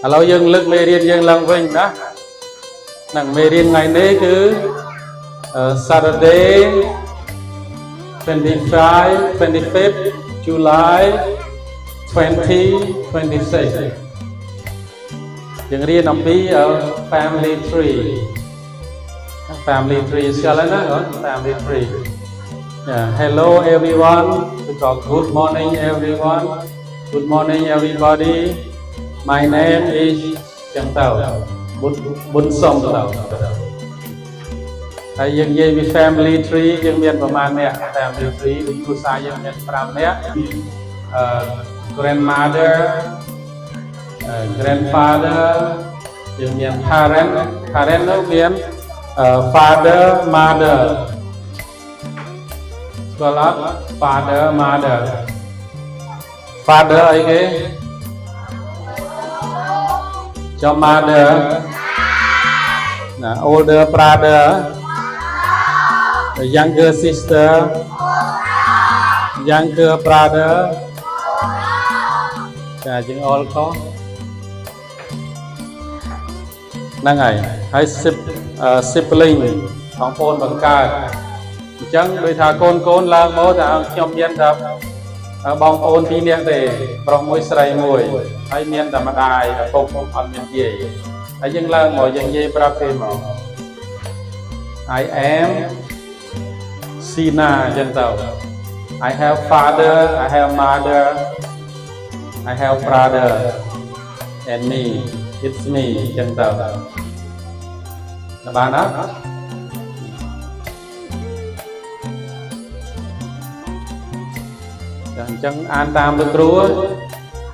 Alo dương lực mê riêng dương lòng vinh đó. Nặng mê riêng ngày nay cứ Saturday 25, 25th July 2026. Dương riêng nằm bí ở Family Tree. Family Tree xưa lên đó, Family Tree. Yeah. Hello everyone. We call good morning everyone. Good morning everybody. My name is Chẳng Tàu Bún Sông Tàu. Thầy dân dây với family tree dân miềnประมาณ nè family tree với cô sai dân miền 5 nè grandmother grandfather dân miền parent nó miền father mother gọi là father mother father ấy cái cho mother older brother, the younger sister, younger brother, chừng all có năng ngày hay siblingของ bằng ca chẳng đôi thà côn là mô thà nhóm miên đập bong ôn phi niên để bong môi sài mùi hay miên đập mà đài phục on miên gì hay dân là mọi dân gì bạc thêm mà I am Sina dân tàu I have father, I have mother, I have brother and me, it's me dân tàu là bạn đó chẳng an tam được rúa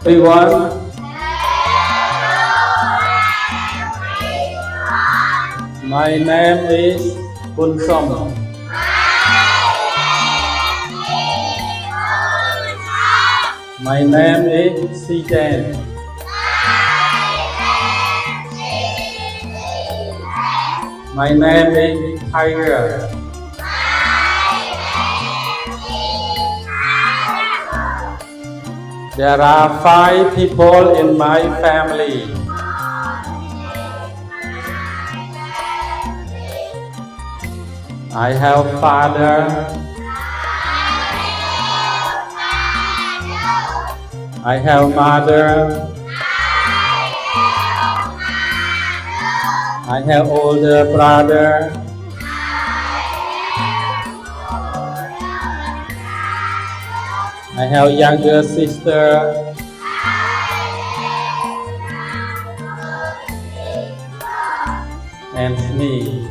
everyone my name is Bun Som my name is Si Chen my name is Tiger There are 5 people in my family. I have father. I have mother. I have older brother. I have younger sister. And me.